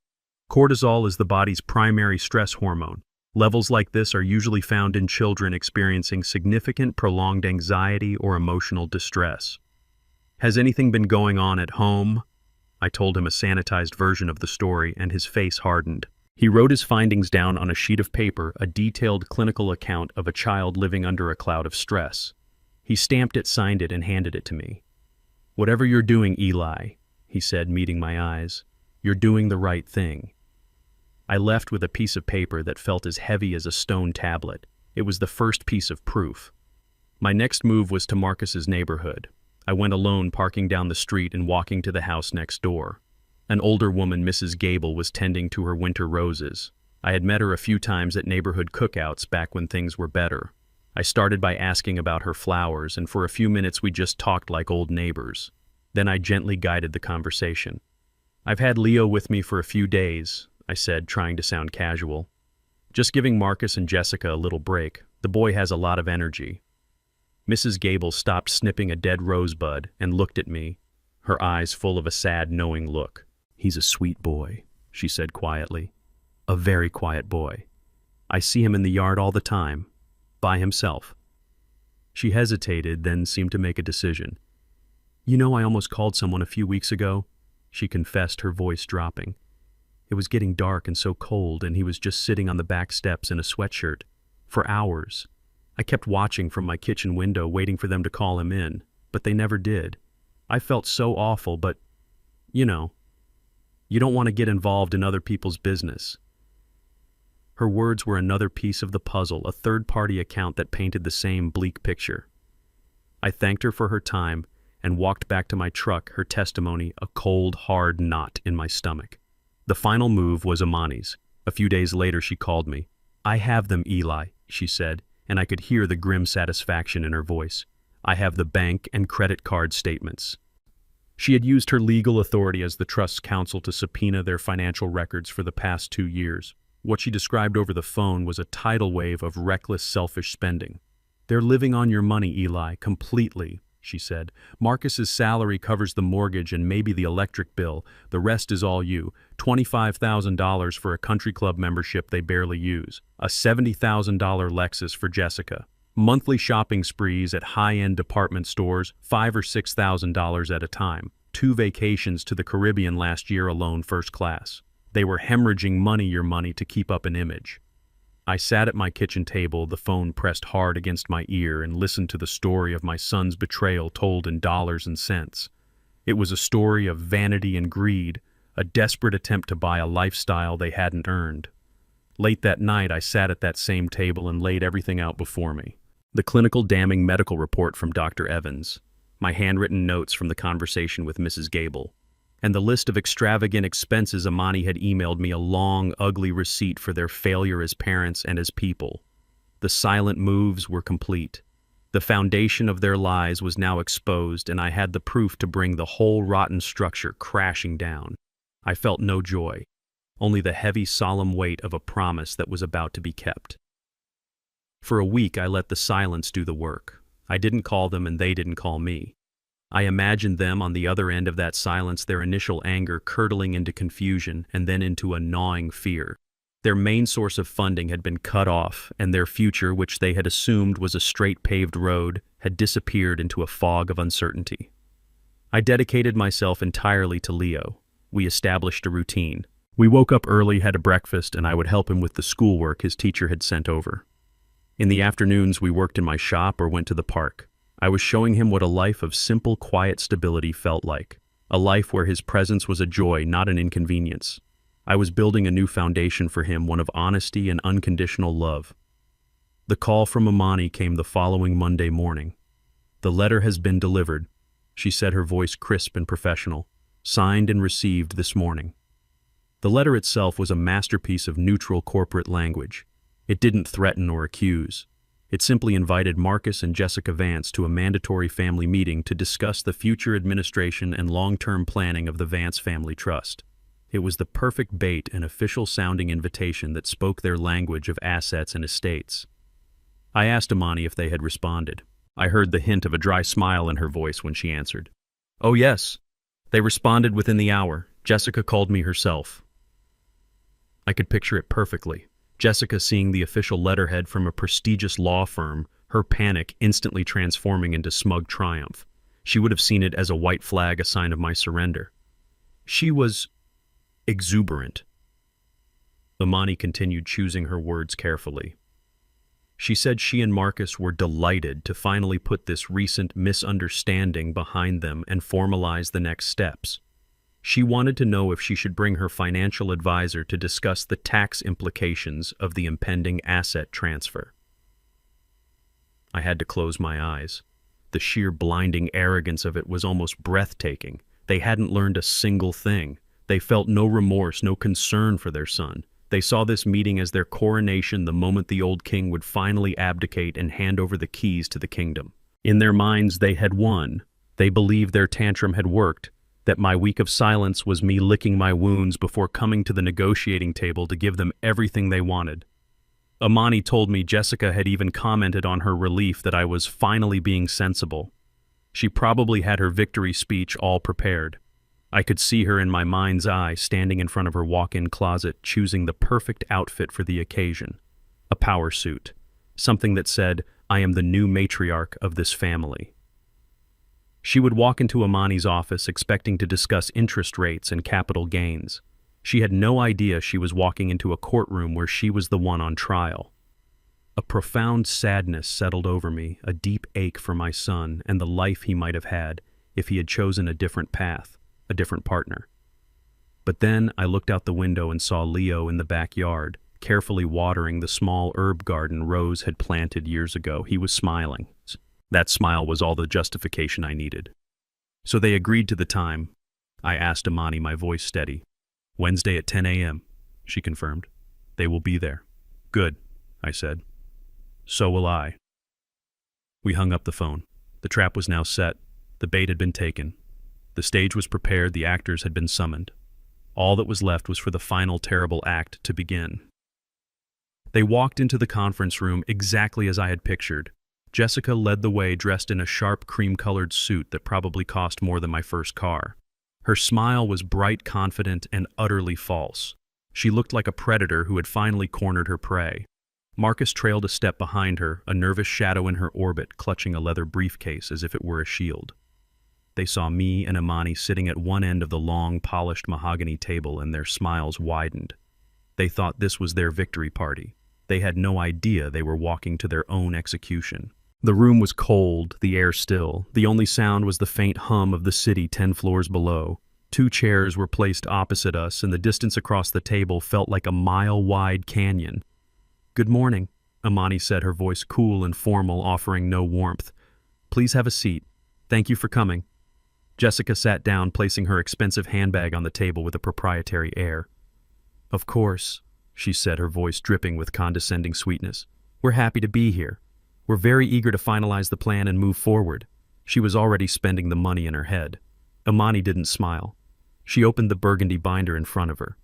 "Cortisol is the body's primary stress hormone. Levels like this are usually found in children experiencing significant prolonged anxiety or emotional distress." "Has anything been going on at home?" I told him a sanitized version of the story, and his face hardened. He wrote his findings down on a sheet of paper, a detailed clinical account of a child living under a cloud of stress. He stamped it, signed it, and handed it to me. "Whatever you're doing, Eli," he said, meeting my eyes, "you're doing the right thing." I left with a piece of paper that felt as heavy as a stone tablet. It was the first piece of proof. My next move was to Marcus's neighborhood. I went alone, parking down the street and walking to the house next door. An older woman, Mrs. Gable, was tending to her winter roses. I had met her a few times at neighborhood cookouts back when things were better. I started by asking about her flowers, and for a few minutes we just talked like old neighbors. Then I gently guided the conversation. "I've had Leo with me for a few days," I said, trying to sound casual. "Just giving Marcus and Jessica a little break. The boy has a lot of energy." Mrs. Gable stopped snipping a dead rosebud and looked at me, her eyes full of a sad, knowing look. "He's a sweet boy," she said quietly. "A very quiet boy. I see him in the yard all the time, by himself." She hesitated, then seemed to make a decision. "You know, I almost called someone a few weeks ago," she confessed, her voice dropping. "It was getting dark and so cold, and he was just sitting on the back steps in a sweatshirt. For hours. I kept watching from my kitchen window, waiting for them to call him in, but they never did. I felt so awful, but, you know, you don't want to get involved in other people's business." Her words were another piece of the puzzle, a third-party account that painted the same bleak picture. I thanked her for her time and walked back to my truck, her testimony a cold, hard knot in my stomach. The final move was Amani's. A few days later she called me. "I have them, Eli," she said, and I could hear the grim satisfaction in her voice. "I have the bank and credit card statements." She had used her legal authority as the trust's counsel to subpoena their financial records for the past 2 years. What she described over the phone was a tidal wave of reckless, selfish spending. "They're living on your money, Eli, completely," she said. "Marcus's salary covers the mortgage and maybe the electric bill. The rest is all you. $25,000 for a country club membership they barely use. A $70,000 Lexus for Jessica. Monthly shopping sprees at high-end department stores, $5,000 or $6,000 at a time. 2 vacations to the Caribbean last year alone, first class. They were hemorrhaging your money to keep up an image." I sat at my kitchen table, the phone pressed hard against my ear, and listened to the story of my son's betrayal told in dollars and cents. It was a story of vanity and greed, a desperate attempt to buy a lifestyle they hadn't earned. Late that night, I sat at that same table and laid everything out before me. The clinical damning medical report from Dr. Evans, my handwritten notes from the conversation with Mrs. Gable, and the list of extravagant expenses Amani had emailed me, a long, ugly receipt for their failure as parents and as people. The silent moves were complete. The foundation of their lies was now exposed, and I had the proof to bring the whole rotten structure crashing down. I felt no joy, only the heavy, solemn weight of a promise that was about to be kept. For a week, I let the silence do the work. I didn't call them, and they didn't call me. I imagined them on the other end of that silence, their initial anger curdling into confusion and then into a gnawing fear. Their main source of funding had been cut off, and their future, which they had assumed was a straight paved road, had disappeared into a fog of uncertainty. I dedicated myself entirely to Leo. We established a routine. We woke up early, had a breakfast, and I would help him with the schoolwork his teacher had sent over. In the afternoons, we worked in my shop or went to the park. I was showing him what a life of simple, quiet stability felt like. A life where his presence was a joy, not an inconvenience. I was building a new foundation for him, one of honesty and unconditional love. The call from Amani came the following Monday morning. "The letter has been delivered," she said, her voice crisp and professional. "Signed and received this morning." The letter itself was a masterpiece of neutral corporate language. It didn't threaten or accuse. It simply invited Marcus and Jessica Vance to a mandatory family meeting to discuss the future administration and long-term planning of the Vance Family Trust. It was the perfect bait and official-sounding invitation that spoke their language of assets and estates. I asked Amani if they had responded. I heard the hint of a dry smile in her voice when she answered. "Oh yes, they responded within the hour. Jessica called me herself." I could picture it perfectly. Jessica seeing the official letterhead from a prestigious law firm, her panic instantly transforming into smug triumph. She would have seen it as a white flag, a sign of my surrender. She was exuberant. Amani continued, choosing her words carefully. She said she and Marcus were delighted to finally put this recent misunderstanding behind them and formalize the next steps. She wanted to know if she should bring her financial advisor to discuss the tax implications of the impending asset transfer. I had to close my eyes. The sheer blinding arrogance of it was almost breathtaking. They hadn't learned a single thing. They felt no remorse, no concern for their son. They saw this meeting as their coronation, the moment the old king would finally abdicate and hand over the keys to the kingdom. In their minds, they had won. They believed their tantrum had worked, that my week of silence was me licking my wounds before coming to the negotiating table to give them everything they wanted. Amani told me Jessica had even commented on her relief that I was finally being sensible. She probably had her victory speech all prepared. I could see her in my mind's eye, standing in front of her walk-in closet, choosing the perfect outfit for the occasion. A power suit. Something that said, "I am the new matriarch of this family." She would walk into Amani's office expecting to discuss interest rates and capital gains. She had no idea she was walking into a courtroom where she was the one on trial. A profound sadness settled over me, a deep ache for my son and the life he might have had if he had chosen a different path, a different partner. But then I looked out the window and saw Leo in the backyard, carefully watering the small herb garden Rose had planted years ago. He was smiling. That smile was all the justification I needed. "So they agreed to the time?" I asked Amani, my voice steady. "Wednesday at 10 a.m., she confirmed. "They will be there." "Good," I said. "So will I." We hung up the phone. The trap was now set. The bait had been taken. The stage was prepared, the actors had been summoned. All that was left was for the final terrible act to begin. They walked into the conference room exactly as I had pictured. Jessica led the way, dressed in a sharp cream-colored suit that probably cost more than my first car. Her smile was bright, confident, and utterly false. She looked like a predator who had finally cornered her prey. Marcus trailed a step behind her, a nervous shadow in her orbit, clutching a leather briefcase as if it were a shield. They saw me and Amani sitting at one end of the long, polished mahogany table, and their smiles widened. They thought this was their victory party. They had no idea they were walking to their own execution. The room was cold, the air still. The only sound was the faint hum of the city 10 floors below. 2 chairs were placed opposite us, and the distance across the table felt like a mile-wide canyon. "Good morning," Amani said, her voice cool and formal, offering no warmth. "Please have a seat. Thank you for coming." Jessica sat down, placing her expensive handbag on the table with a proprietary air. "Of course," she said, her voice dripping with condescending sweetness. "We're happy to be here. We're very eager to finalize the plan and move forward." She was already spending the money in her head. Amani didn't smile. She opened the burgundy binder in front of her.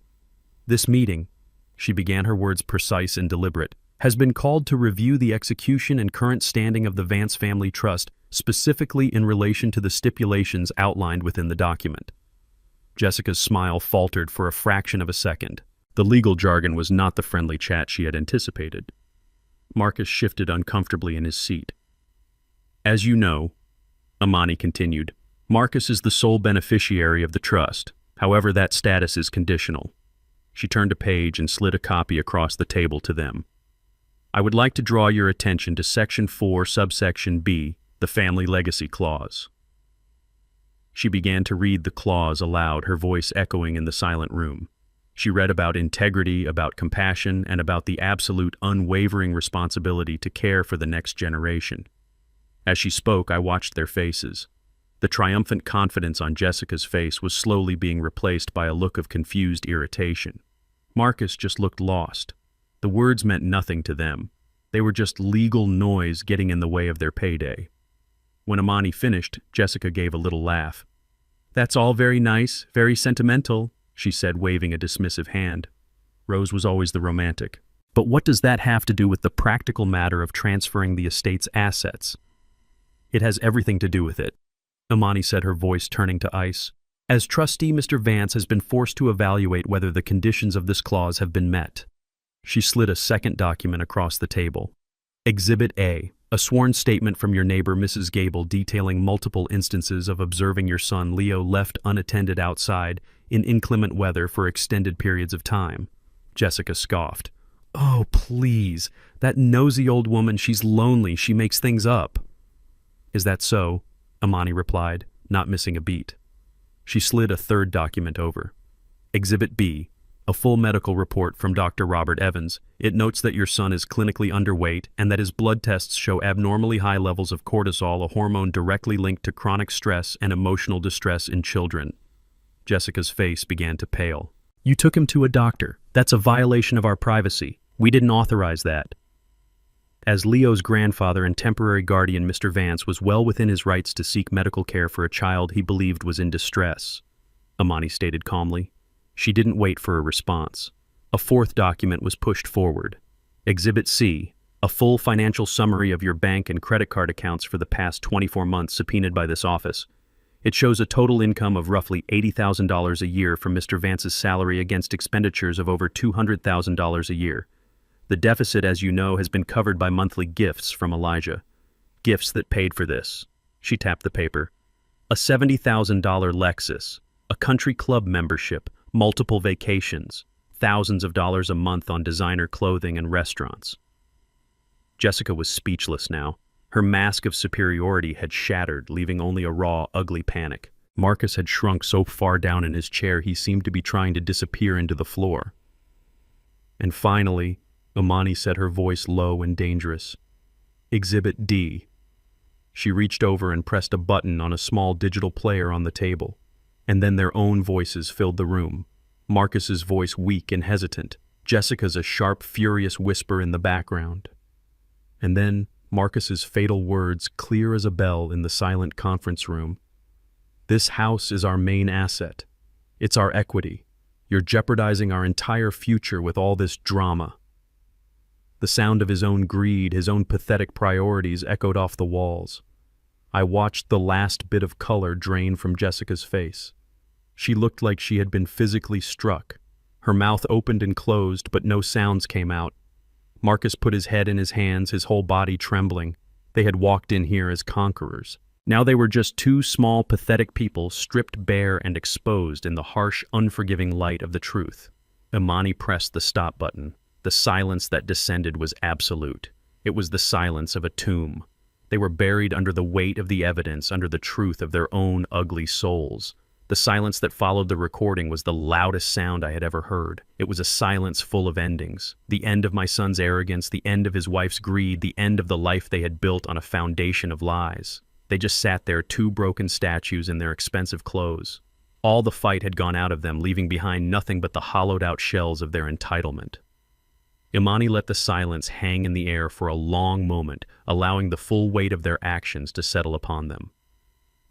"This meeting," she began, her words precise and deliberate, "has been called to review the execution and current standing of the Vance Family Trust, specifically in relation to the stipulations outlined within the document." Jessica's smile faltered for a fraction of a second. The legal jargon was not the friendly chat she had anticipated. Marcus shifted uncomfortably in his seat. "As you know," Amani continued, Marcus is the sole beneficiary of the trust. However, that status is conditional. She turned a page and slid a copy across the table to them. I would like to draw your attention to Section 4, subsection B, the Family Legacy Clause. She began to read the clause aloud, her voice echoing in the silent room. She read about integrity, about compassion, and about the absolute, unwavering responsibility to care for the next generation. As she spoke, I watched their faces. The triumphant confidence on Jessica's face was slowly being replaced by a look of confused irritation. Marcus just looked lost. The words meant nothing to them. They were just legal noise getting in the way of their payday. When Amani finished, Jessica gave a little laugh. "That's all very nice, very sentimental," she said, waving a dismissive hand. Rose was always the romantic. "But what does that have to do with the practical matter of transferring the estate's assets?" "It has everything to do with it," Amani said, her voice turning to ice. "As trustee, Mr. Vance has been forced to evaluate whether the conditions of this clause have been met." She slid a second document across the table. Exhibit A, a sworn statement from your neighbor, Mrs. Gable, detailing multiple instances of observing your son, Leo, left unattended outside in inclement weather for extended periods of time. Jessica scoffed. "Oh, please. That nosy old woman, she's lonely. She makes things up." "Is that so?" Amani replied, not missing a beat. She slid a third document over. Exhibit B, a full medical report from Dr. Robert Evans. It notes that your son is clinically underweight and that his blood tests show abnormally high levels of cortisol, a hormone directly linked to chronic stress and emotional distress in children. Jessica's face began to pale. "You took him to a doctor. That's a violation of our privacy. We didn't authorize that." As Leo's grandfather and temporary guardian, Mr. Vance was well within his rights to seek medical care for a child he believed was in distress, Amani stated calmly. She didn't wait for a response. A fourth document was pushed forward. Exhibit C, a full financial summary of your bank and credit card accounts for the past 24 months subpoenaed by this office. It shows a total income of roughly $80,000 a year from Mr. Vance's salary against expenditures of over $200,000 a year. The deficit, as you know, has been covered by monthly gifts from Elijah. Gifts that paid for this. She tapped the paper. A $70,000 Lexus, a country club membership, multiple vacations, thousands of dollars a month on designer clothing and restaurants. Jessica was speechless now. Her mask of superiority had shattered, leaving only a raw, ugly panic. Marcus had shrunk so far down in his chair he seemed to be trying to disappear into the floor. And finally, Amani said, her voice low and dangerous, "Exhibit D." She reached over and pressed a button on a small digital player on the table. And then their own voices filled the room. Marcus's voice weak and hesitant, Jessica's a sharp, furious whisper in the background. And then Marcus's fatal words, clear as a bell in the silent conference room. "This house is our main asset. It's our equity. You're jeopardizing our entire future with all this drama." The sound of his own greed, his own pathetic priorities echoed off the walls. I watched the last bit of color drain from Jessica's face. She looked like she had been physically struck. Her mouth opened and closed, but no sounds came out. Marcus put his head in his hands, his whole body trembling. They had walked in here as conquerors. Now they were just two small, pathetic people, stripped bare and exposed in the harsh, unforgiving light of the truth. Amani pressed the stop button. The silence that descended was absolute. It was the silence of a tomb. They were buried under the weight of the evidence, under the truth of their own ugly souls. The silence that followed the recording was the loudest sound I had ever heard. It was a silence full of endings. The end of my son's arrogance, the end of his wife's greed, the end of the life they had built on a foundation of lies. They just sat there, two broken statues in their expensive clothes. All the fight had gone out of them, leaving behind nothing but the hollowed-out shells of their entitlement. Imani let the silence hang in the air for a long moment, allowing the full weight of their actions to settle upon them.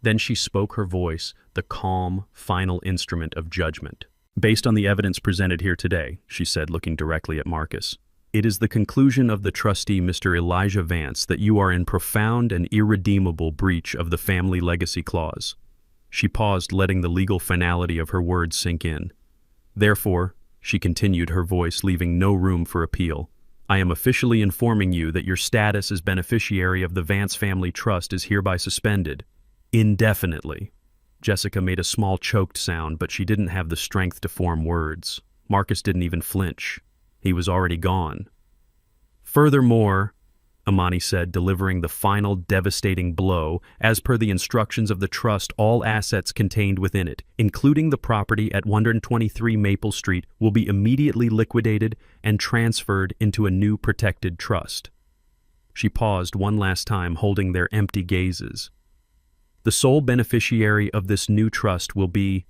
Then she spoke, her voice, the calm, final instrument of judgment. "Based on the evidence presented here today," she said, looking directly at Marcus, "it is the conclusion of the trustee, Mr. Elijah Vance, that you are in profound and irredeemable breach of the Family Legacy Clause." She paused, letting the legal finality of her words sink in. "Therefore," she continued, her voice leaving no room for appeal, "I am officially informing you that your status as beneficiary of the Vance Family Trust is hereby suspended, indefinitely." Jessica made a small choked sound, but she didn't have the strength to form words. Marcus didn't even flinch. He was already gone. Furthermore, Amani said, delivering the final devastating blow, as per the instructions of the trust, all assets contained within it, including the property at 123 Maple Street, will be immediately liquidated and transferred into a new protected trust. She paused one last time, holding their empty gazes. The sole beneficiary of this new trust will be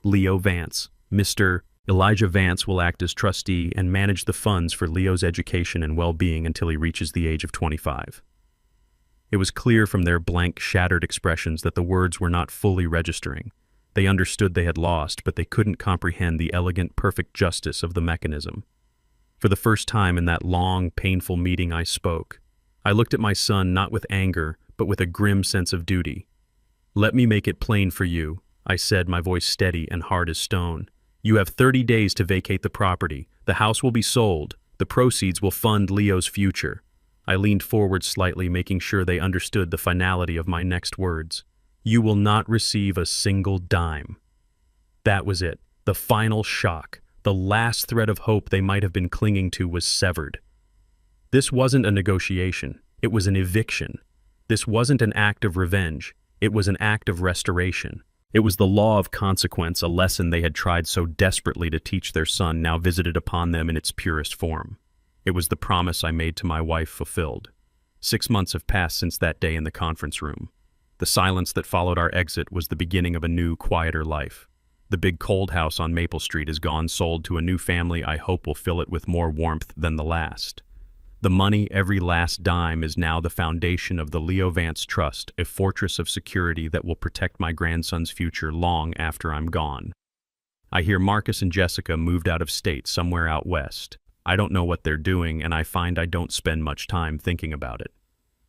Leo Vance. Mr. Elijah Vance will act as trustee and manage the funds for Leo's education and well-being until he reaches the age of 25. It was clear from their blank, shattered expressions that the words were not fully registering. They understood they had lost, but they couldn't comprehend the elegant, perfect justice of the mechanism. For the first time in that long, painful meeting, I spoke. I looked at my son not with anger, but with a grim sense of duty. "Let me make it plain for you," I said, my voice steady and hard as stone. "You have 30 days to vacate the property. The house will be sold. The proceeds will fund Leo's future." I leaned forward slightly, making sure they understood the finality of my next words. "You will not receive a single dime." That was it. The final shock. The last thread of hope they might have been clinging to was severed. This wasn't a negotiation. It was an eviction. This wasn't an act of revenge. It was an act of restoration. It was the law of consequence, a lesson they had tried so desperately to teach their son, now visited upon them in its purest form. It was the promise I made to my wife fulfilled. 6 months have passed since that day in the conference room. The silence that followed our exit was the beginning of a new, quieter life. The big cold house on Maple Street is gone, sold to a new family I hope will fill it with more warmth than the last. The money, every last dime, is now the foundation of the Leo Vance Trust, a fortress of security that will protect my grandson's future long after I'm gone. I hear Marcus and Jessica moved out of state, somewhere out west. I don't know what they're doing, and I find I don't spend much time thinking about it.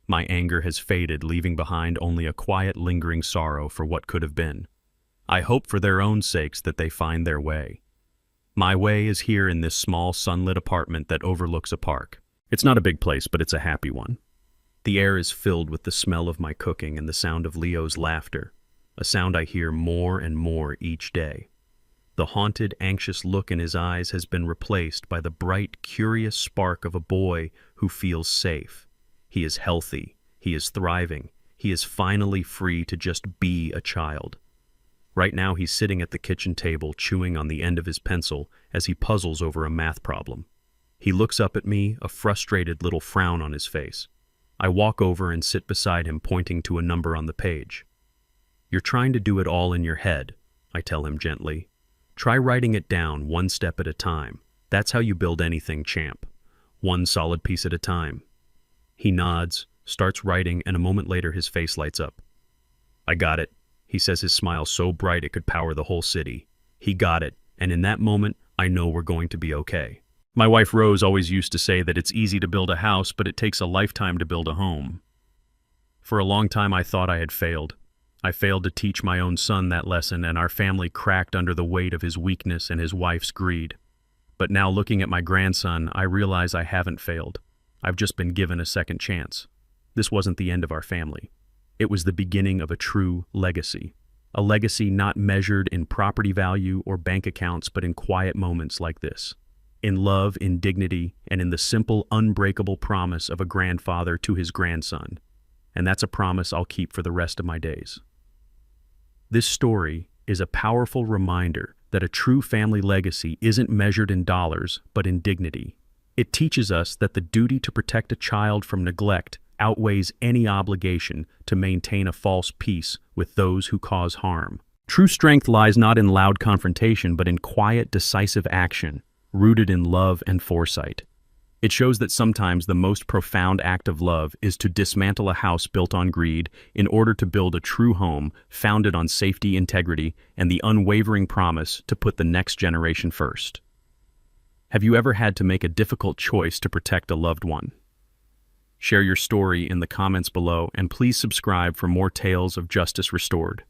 My anger has faded, leaving behind only a quiet, lingering sorrow for what could have been. I hope for their own sakes that they find their way. My way is here in this small, sunlit apartment that overlooks a park. It's not a big place, but it's a happy one. The air is filled with the smell of my cooking and the sound of Leo's laughter, a sound I hear more and more each day. The haunted, anxious look in his eyes has been replaced by the bright, curious spark of a boy who feels safe. He is healthy. He is thriving. He is finally free to just be a child. Right now he's sitting at the kitchen table, chewing on the end of his pencil as he puzzles over a math problem. He looks up at me, a frustrated little frown on his face. I walk over and sit beside him, pointing to a number on the page. "You're trying to do it all in your head," I tell him gently. "Try writing it down one step at a time. That's how you build anything, champ. One solid piece at a time." He nods, starts writing, and a moment later his face lights up. "I got it," he says, his smile so bright it could power the whole city. He got it, and in that moment, I know we're going to be okay. My wife Rose always used to say that it's easy to build a house, but it takes a lifetime to build a home. For a long time I thought I had failed. I failed to teach my own son that lesson, and our family cracked under the weight of his weakness and his wife's greed. But now, looking at my grandson, I realize I haven't failed. I've just been given a second chance. This wasn't the end of our family. It was the beginning of a true legacy. A legacy not measured in property value or bank accounts, but in quiet moments like this. In love, in dignity, and in the simple, unbreakable promise of a grandfather to his grandson. And that's a promise I'll keep for the rest of my days. This story is a powerful reminder that a true family legacy isn't measured in dollars, but in dignity. It teaches us that the duty to protect a child from neglect outweighs any obligation to maintain a false peace with those who cause harm. True strength lies not in loud confrontation, but in quiet, decisive action, rooted in love and foresight. It shows that sometimes the most profound act of love is to dismantle a house built on greed in order to build a true home founded on safety, integrity, and the unwavering promise to put the next generation first. Have you ever had to make a difficult choice to protect a loved one? Share your story in the comments below, and please subscribe for more tales of justice restored.